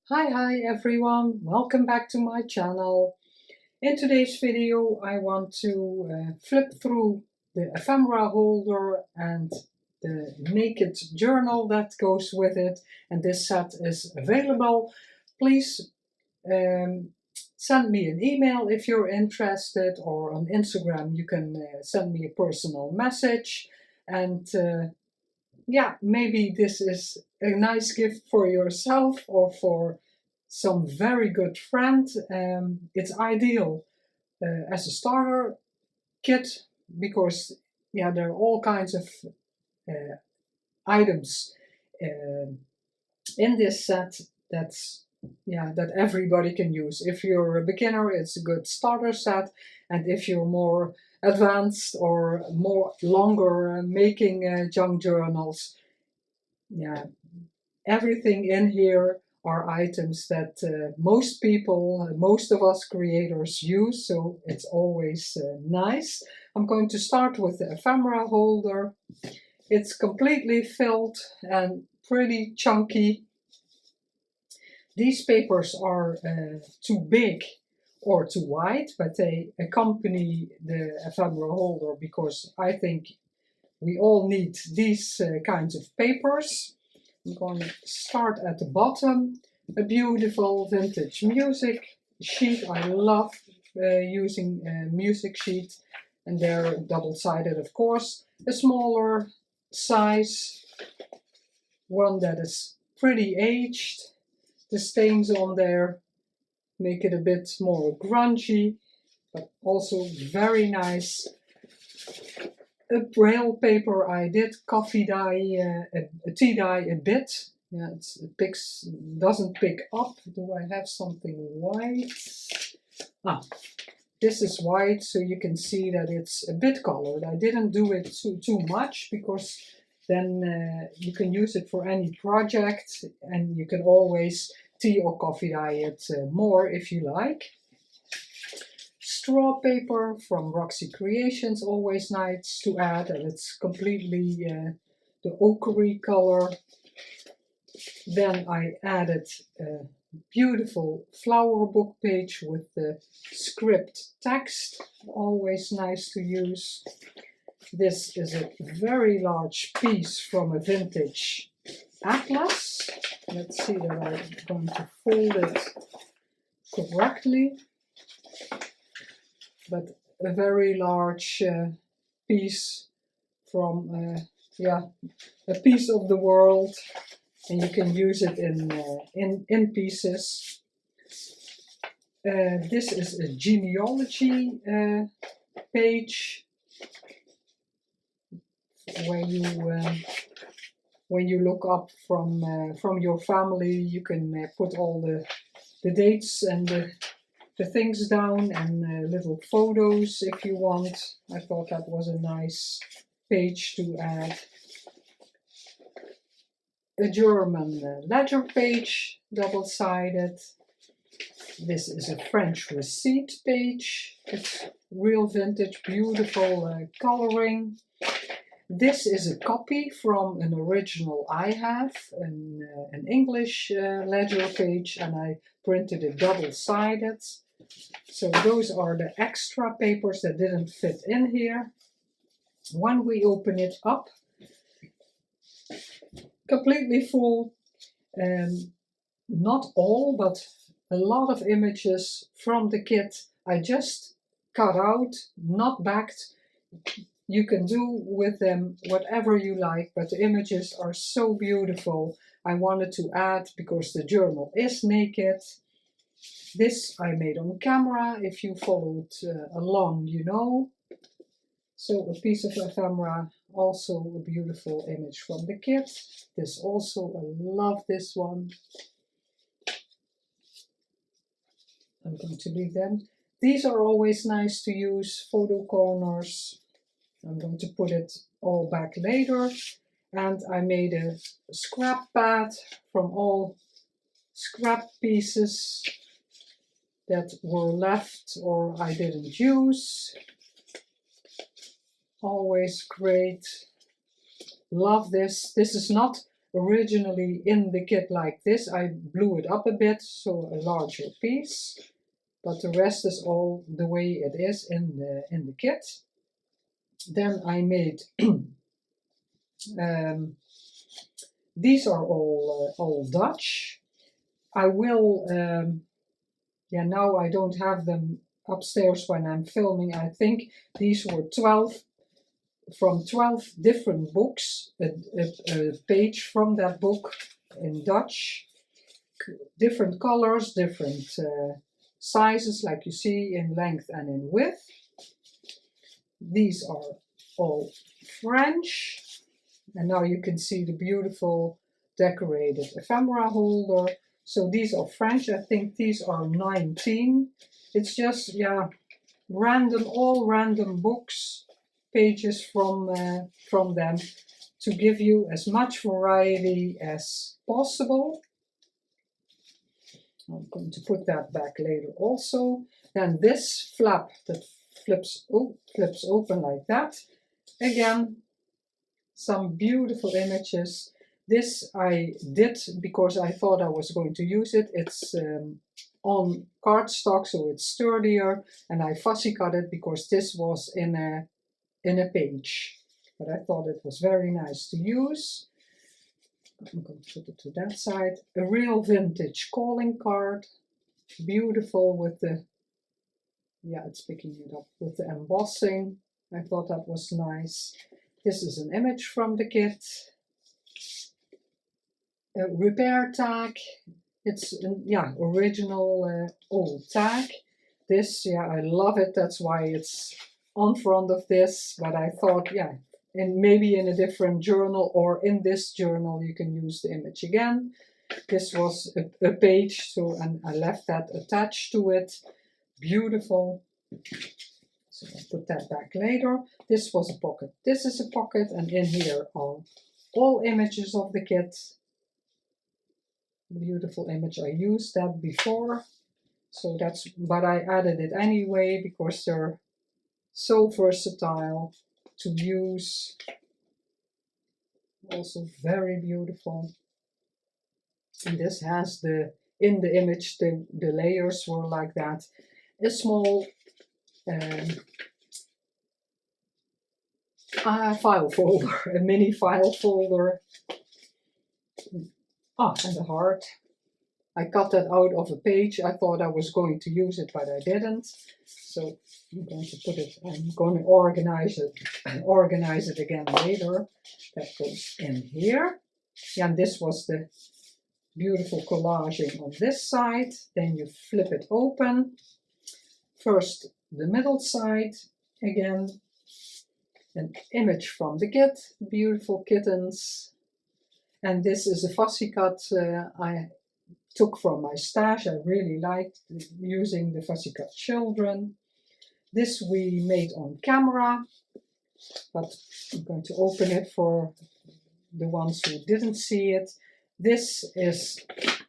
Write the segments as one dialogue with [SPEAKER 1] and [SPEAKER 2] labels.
[SPEAKER 1] Hi everyone, welcome back to my channel. In today's video I want to flip through the ephemera holder and the naked journal that goes with it, and this set is available. Please send me an email if you're interested, or on Instagram you can send me a personal message, and yeah, maybe this is a nice gift for yourself or for some very good friend. It's ideal as a starter kit because yeah, there are all kinds of items in this set that everybody can use. If you're a beginner, it's a good starter set, and if you're more advanced or more longer making junk journals, yeah, everything in here are items that most people, most of us creators use, so it's always nice. I'm going to start with the ephemera holder. It's completely filled and pretty chunky. These papers are too big or too wide, but they accompany the ephemera holder because I think we all need these kinds of papers. I'm going to start at the bottom. A beautiful vintage music sheet. I love using music sheet, and they're double-sided, of course. A smaller size, one that is pretty aged. The stains on there make it a bit more grungy, but also very nice. A braille paper I did coffee dye, a tea dye a bit. Yeah, it doesn't pick up. Do I have something white? Ah, this is white, so you can see that it's a bit colored. I didn't do it too much because then you can use it for any project, and you can always tea or coffee dye it more if you like. Straw paper from Roxy Creations, always nice to add, and it's completely the ochre color. Then I added a beautiful flower book page with the script text, always nice to use. This is a very large piece from a vintage atlas. Let's see that I'm going to fold it correctly. But a very large piece from a piece of the world, and you can use it in pieces. This is a genealogy page where when you look up from your family, you can put all the dates and the things down, and little photos if you want. I thought that was a nice page to add. A German ledger page, double-sided. This is a French receipt page. It's real vintage, beautiful coloring. This is a copy from an original I have, an English ledger page, and I printed it double-sided. So those are the extra papers that didn't fit in here. When we open it up, completely full, not all, but a lot of images from the kit. I just cut out, not backed. You can do with them whatever you like, but the images are so beautiful. I wanted to add because the journal is naked. This I made on camera. If you followed along, you know. So a piece of ephemera, also a beautiful image from the kit. This also, I love this one. I'm going to leave them. These are always nice to use, photo corners. I'm going to put it all back later. And I made a scrap pad from all scrap pieces that were left or I didn't use. Always great. Love this. This is not originally in the kit like this. I blew it up a bit, so a larger piece, but the rest is all the way it is in the kit. Then I made these are all Dutch. I will, yeah, now I don't have them upstairs when I'm filming. I think these were 12 different books, a page from that book in Dutch, different colors, different sizes, like you see, in length and in width. These are all French, and now you can see the beautiful decorated ephemera holder. So these are French. I think these are 19. It's just, yeah, all random books, pages from them, to give you as much variety as possible. I'm going to put that back later also. Then this flap that flips open like that. Again, some beautiful images. This I did because I thought I was going to use it. It's on cardstock, so it's sturdier, and I fussy cut it because this was in a page. But I thought it was very nice to use. I'm going to put it to that side. A real vintage calling card. Beautiful with the, yeah, it's picking it up, with the embossing. I thought that was nice. This is an image from the kit. A repair tag. It's an, yeah, original old tag. This, yeah, I love it. That's why it's on front of this. But I thought, yeah, and maybe in a different journal or in this journal you can use the image again. This was a page, so, and I left that attached to it. Beautiful. So I'll put that back later. This was a pocket. This is a pocket, and in here are all images of the kit. Beautiful image. I used that before, so that's, but I added it anyway because they're so versatile to use. Also very beautiful. And this has the, in the image, the layers were like that. A small file folder, a mini file folder. Ah, and the heart. I cut that out of a page. I thought I was going to use it, but I didn't. So I'm going to put it, I'm going to organize it again later. That goes in here. Yeah, and this was the beautiful collaging on this side. Then you flip it open. First the middle side, again an image from the kit, beautiful kittens. And this is a fussy cut I took from my stash. I really liked using the fussy cut children. This we made on camera, but I'm going to open it for the ones who didn't see it. This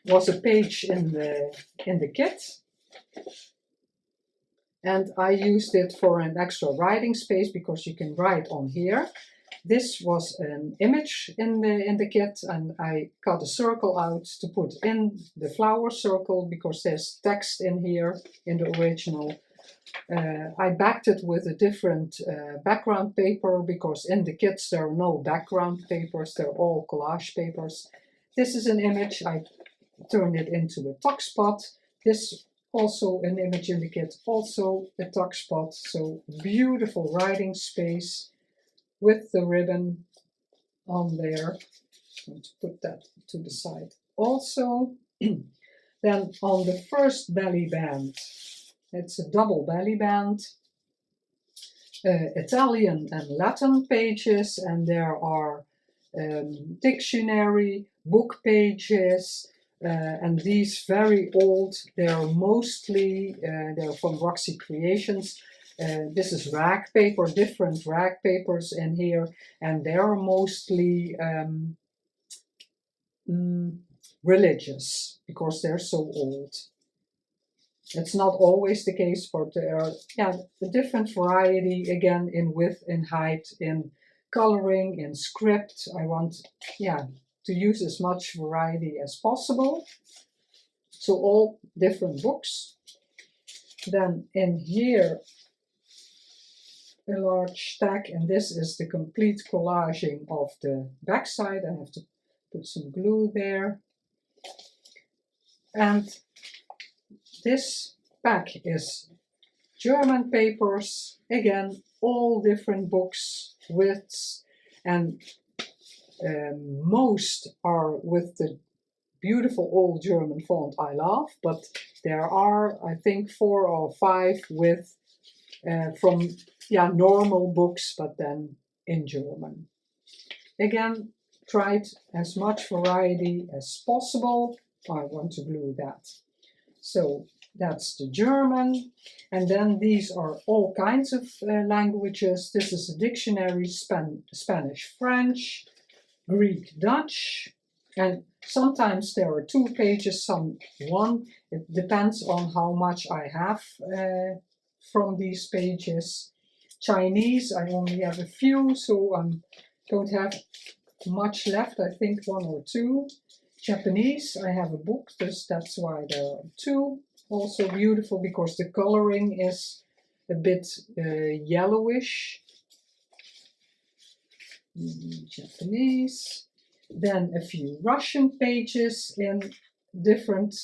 [SPEAKER 1] was a page in the kit, and I used it for an extra writing space because you can write on here. This was an image in the kit, and I cut a circle out to put in the flower circle because there's text in here in the original. I backed it with a different background paper because in the kits there are no background papers, they're all collage papers. This is an image, I turned it into a tuck spot. This also an image in the kit, also a tuck spot. So beautiful writing space with the ribbon on there. I'm going to put that to the side also. Then on the first belly band, it's a double belly band, Italian and Latin pages, and there are dictionary, book pages, and these very old, they're mostly, they're from Roxy Creations. This is rag paper, different rag papers in here, and they're mostly religious because they're so old. It's not always the case, but there are, yeah, a different variety, again, in width, in height, in coloring, in script. I want, yeah, to use as much variety as possible. So all different books. Then in here, a large stack, and this is the complete collaging of the back side. I have to put some glue there. And this pack is German papers, again, all different books, widths, and most are with the beautiful old German font I love, but there are, I think, 4 or 5 with from normal books, but then in German. Again, tried as much variety as possible. I want to glue that. So that's the German, and then these are all kinds of languages. This is a dictionary, Spanish, French, Greek, Dutch, and sometimes there are 2 pages, some 1. It depends on how much I have from these pages. Chinese, I only have a few, so I don't have much left, I think 1 or 2. Japanese, I have a book, that's why there are 2. Also beautiful because the coloring is a bit yellowish. Japanese. Then a few Russian pages in different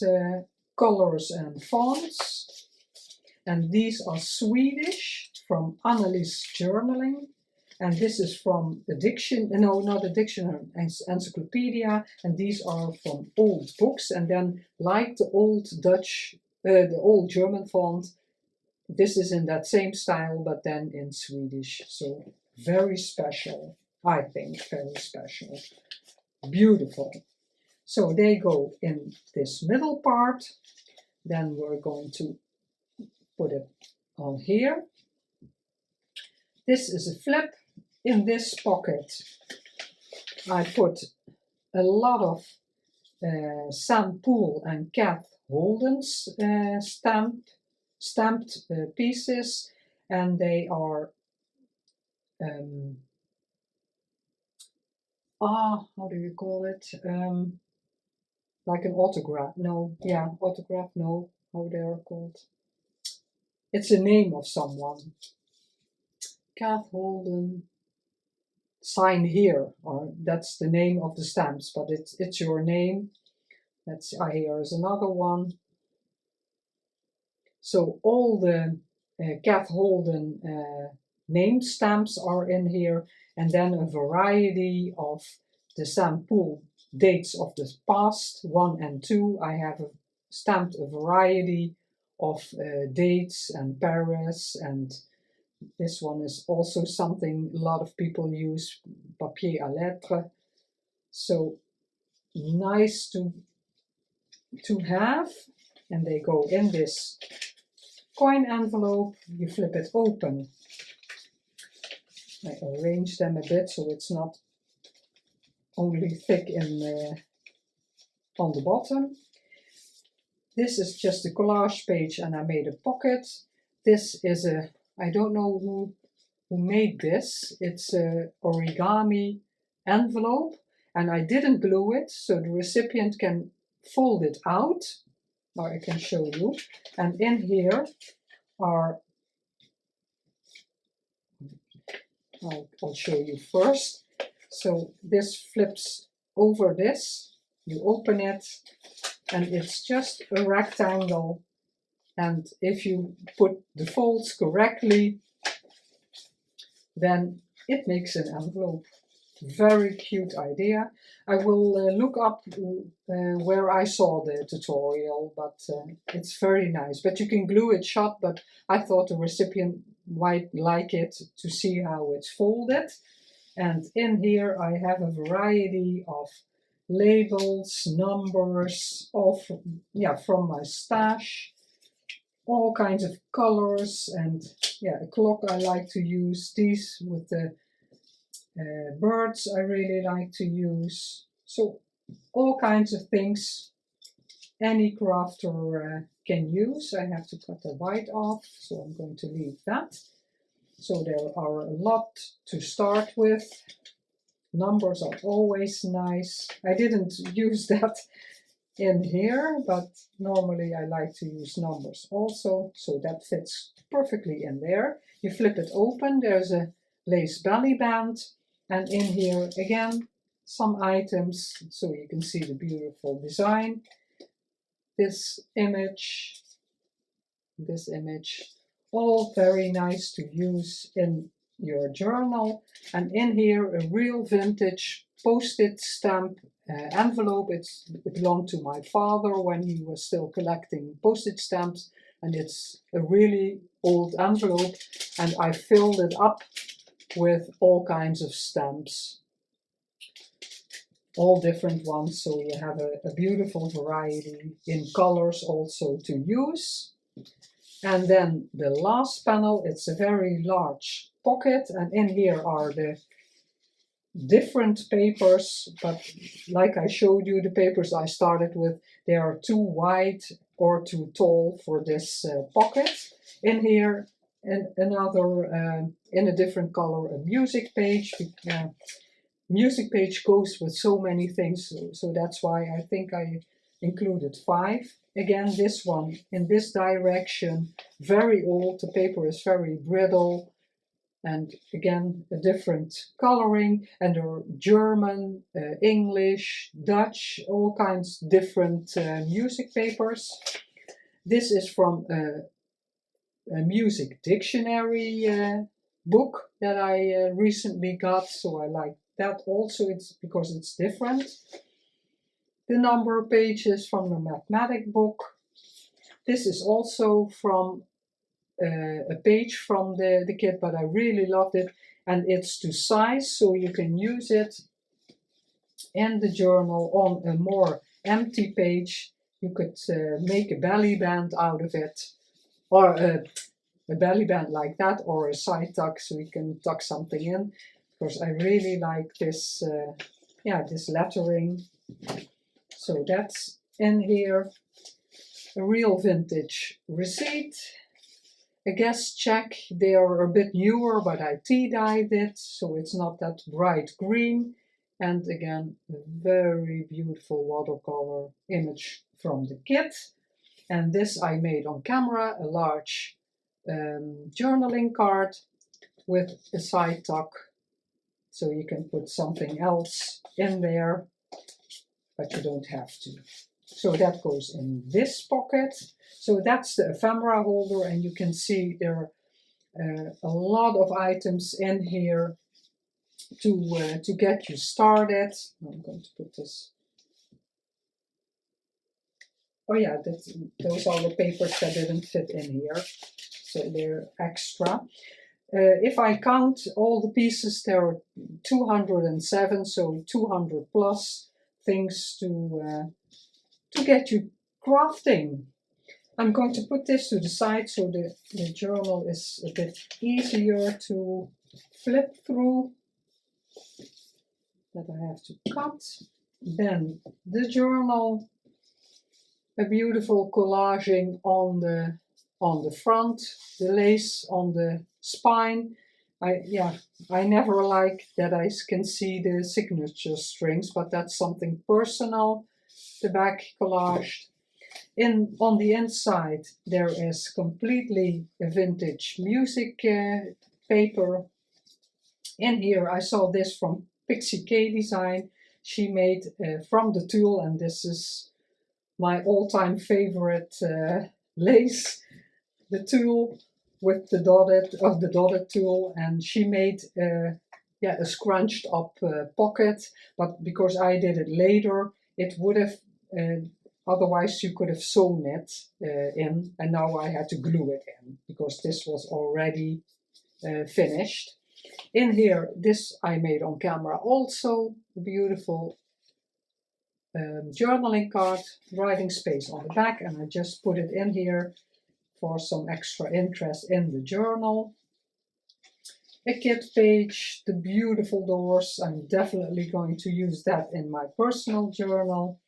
[SPEAKER 1] colors and fonts. And these are Swedish from Annelies Journaling. And this is from a not a dictionary, encyclopedia. And these are from old books. And then, like the old Dutch, the old German font, this is in that same style, but then in Swedish. So very special, I think, very special. Beautiful. So they go in this middle part. Then we're going to put it on here. This is a flip. In this pocket I put a lot of Sam Poole and Kath Holden's stamped pieces, and they are how do you call it? Like an autograph? No, yeah, autograph. No, how they are called? It's a name of someone. Kath Holden. Sign here, or that's the name of the stamps, but it's your name. That's here is another one. So all the Kath Holden name stamps are in here, and then a variety of the Sam Poole dates of the past, 1 and 2. I have stamped a variety of dates and Paris, and this one is also something a lot of people use, papier à lettres. So nice to have, and they go in this coin envelope. You flip it open. I arrange them a bit so it's not only thick on the bottom. This is just a collage page, and I made a pocket. This is I don't know who made this. It's a origami envelope, and I didn't glue it, so the recipient can fold it out. Now I can show you. And in here are, I'll show you first. So this flips over this. You open it, and it's just a rectangle. And if you put the folds correctly, then it makes an envelope. Very cute idea. I will look up where I saw the tutorial, but it's very nice. But you can glue it shut, but I thought the recipient might like it to see how it's folded. And in here I have a variety of labels, numbers, all from my stash. All kinds of colors, and a clock I like to use. These with the birds I really like to use. So all kinds of things any crafter can use. I have to cut the white off, so I'm going to leave that. So there are a lot to start with. Numbers are always nice. I didn't use that in here, but normally I like to use numbers also, so that fits perfectly in there. You flip it open, there's a lace belly band, and in here again some items so you can see the beautiful design. This image, all very nice to use in your journal. And in here a real vintage post-it stamp envelope. It belonged to my father when he was still collecting postage stamps, and it's a really old envelope, and I filled it up with all kinds of stamps, all different ones, so you have a beautiful variety in colors also to use. And then the last panel, it's a very large pocket, and in here are the different papers, but like I showed you, the papers I started with, they are too wide or too tall for this pocket. In here, another, in a different color, a music page. Music page goes with so many things, so that's why I think I included 5. Again, this one in this direction, very old, the paper is very brittle. And again, a different coloring, and there are German, English, Dutch, all kinds different music papers. This is from a music dictionary book that I recently got, so I like that also. It's because it's different. The number pages from the mathematic book. This is also from a page from the kit, but I really loved it, and it's to size, so you can use it in the journal on a more empty page. You could make a belly band out of it, or a belly band like that, or a side tuck, so you can tuck something in, because I really like this, this lettering. So that's in here. A real vintage receipt. A guest check, they are a bit newer, but I tea-dyed it, so it's not that bright green. And again, a very beautiful watercolor image from the kit. And this I made on camera, a large journaling card with a side tuck, so you can put something else in there, but you don't have to. So that goes in this pocket. So that's the ephemera holder, and you can see there are a lot of items in here to get you started. I'm going to put this. Oh yeah, those are the papers that didn't fit in here, so they're extra. If I count all the pieces, there are 207, so 200 plus things to get you crafting. I'm going to put this to the side so the journal is a bit easier to flip through, that I have to cut. Then the journal, a beautiful collaging on the front, the lace on the spine. I never like that I can see the signature strings, but that's something personal. The back collaged. On the inside there is completely a vintage music paper. In here I saw this from Pixie K Design. She made from the tulle, and this is my all-time favorite lace, the tulle with the dotted tulle, and she made a scrunched up pocket, but because I did it later, it would have otherwise you could have sewn it in, and now I had to glue it in because this was already finished. In here, this I made on camera also, beautiful journaling card, writing space on the back, and I just put it in here for some extra interest in the journal. A kit page, the beautiful doors, I'm definitely going to use that in my personal journal.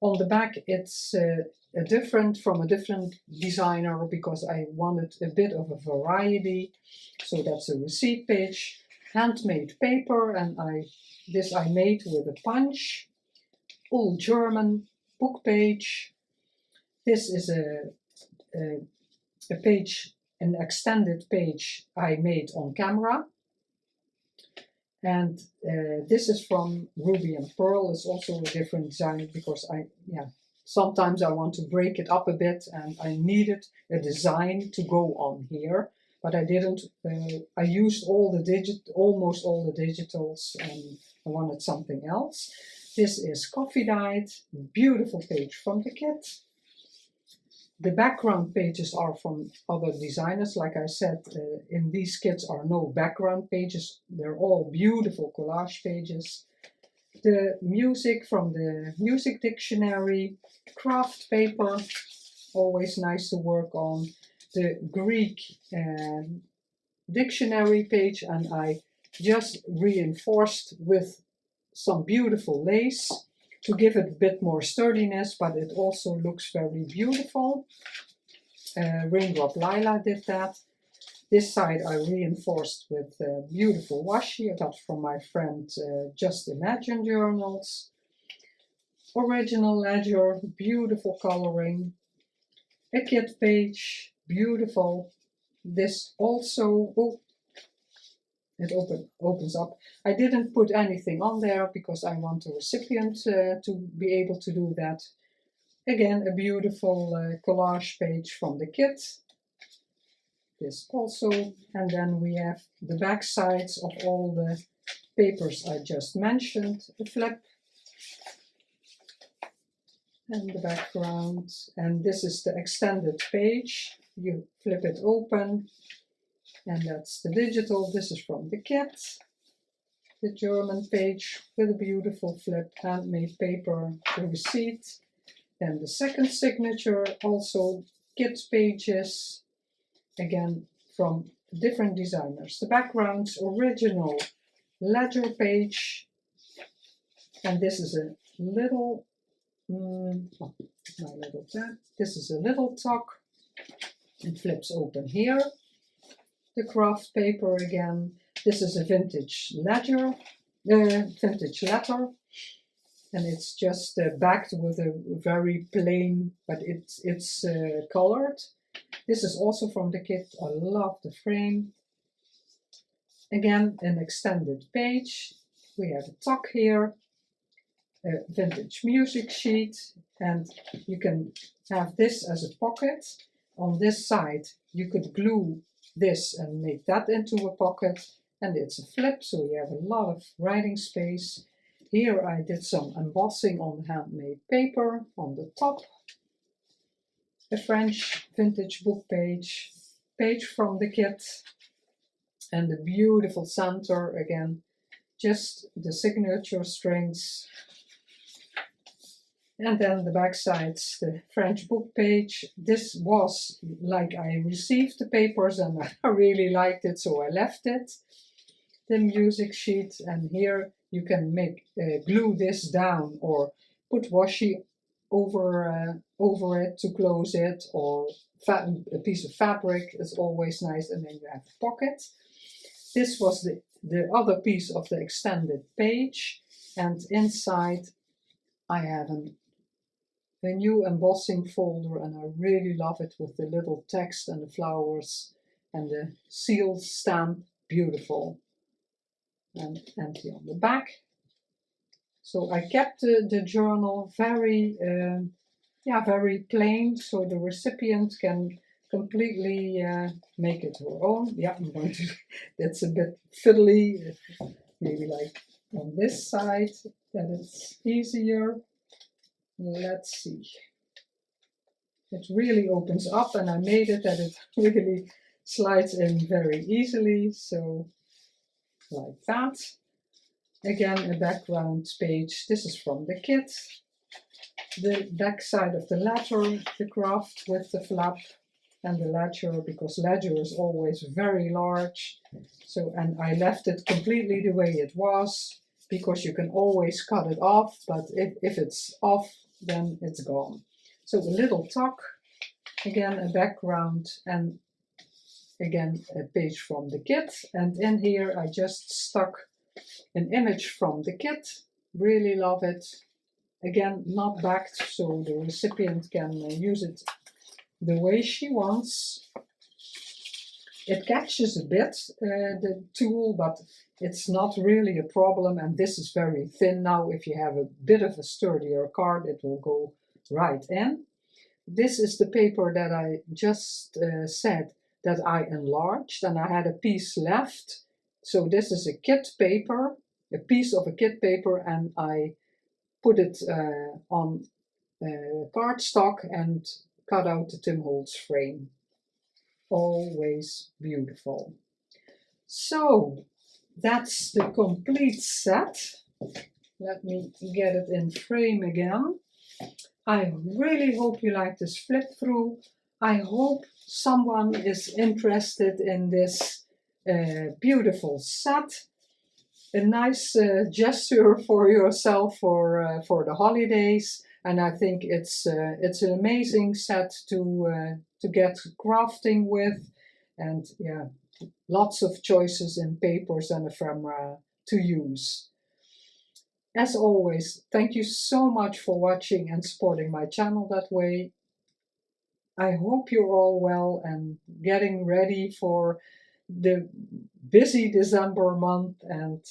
[SPEAKER 1] On the back it's from a different designer because I wanted a bit of a variety, so that's a receipt page. handmade paper, and this I made with a punch. All German book page. This is a page, an extended page I made on camera. And this is from Ruby and Pearl. It's also a different design because sometimes I want to break it up a bit and I needed a design to go on here, but I didn't. I used almost all the digitals, and I wanted something else. This is coffee dyed, beautiful page from the kit. The background pages are from other designers. Like I said, in these kits are no background pages. They're all beautiful collage pages. The music from the music dictionary, craft paper, always nice to work on. The Greek dictionary page, and I just reinforced with some beautiful lace to give it a bit more sturdiness, but it also looks very beautiful. Raindroplila did that. This side I reinforced with beautiful washi I got from my friend Just Imagine Journals. Original ledger, beautiful coloring. A kit page, beautiful. This also, it opens up. I didn't put anything on there because I want the recipient to be able to do that. Again, a beautiful collage page from the kit. This also, and then we have the back sides of all the papers I just mentioned. A flip and the background. And this is the extended page. You flip it open. And that's the digital. This is from the kit. The German page with a beautiful flip, handmade paper, the receipt. Then the second signature, also kit pages, again from different designers. The background's original ledger page. And this is a little, this is a little tuck. It flips open here. The craft paper again. This is a vintage ledger, vintage letter, and it's just backed with a very plain, but it's colored. This is also from the kit. I love the frame. Again, an extended page. We have a tuck here, a vintage music sheet, and you can have this as a pocket. On this side, you could glue this and make that into a pocket, and it's a flip, so you have a lot of writing space. Here I did some embossing on handmade paper on the top. A French vintage book page from the kit, and the beautiful center again, just the signature strings. And then the back sides, the French book page. This was like I received the papers and I really liked it, so I left it. The music sheet, and here you can make glue this down or put washi over it to close it, or a piece of fabric is always nice, and then you have a pocket. This was the other piece of the extended page, and inside I have a new embossing folder, and I really love it with the little text and the flowers and the seal stamp, beautiful, and empty on the back. So I kept the journal very, very plain, so the recipient can completely make it her own. Yeah, I'm going to, that's a bit fiddly, maybe like on this side, that it's easier. Let's see. It really opens up, and I made it that it really slides in very easily, so like that. Again, a background page. This is from the kit. The back side of the letter, the craft with the flap, and the ledger, because ledger is always very large. So, and I left it completely the way it was, because you can always cut it off, but if it's off, then it's gone. So the little tuck, again a background, and again a page from the kit, and in here I just stuck an image from the kit. Really love it. Again, not backed, so the recipient can use it the way she wants. It catches a bit, the tool, but it's not really a problem, and this is very thin now. If you have a bit of a sturdier card, it will go right in. This is the paper that I just said that I enlarged, and I had a piece left. So this is a kit paper, a piece of a kit paper, and I put it on cardstock and cut out the Tim Holtz frame. Always beautiful. So that's the complete set. Let me get it in frame again. I really hope you like this flip through. I hope someone is interested in this beautiful set. A nice gesture for yourself for the holidays, and I think it's an amazing set to get crafting with, and yeah, lots of choices in papers and ephemera to use. As always, thank you so much for watching and supporting my channel that way. I hope you're all well and getting ready for the busy December month, and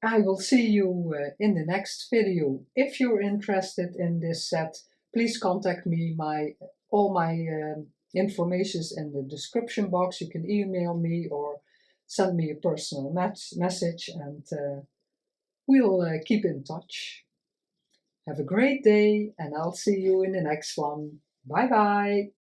[SPEAKER 1] I will see you in the next video. If you're interested in this set, please contact me. All my information is in the description box. You can email me or send me a personal message, and we'll keep in touch. Have a great day, and I'll see you in the next one. Bye bye.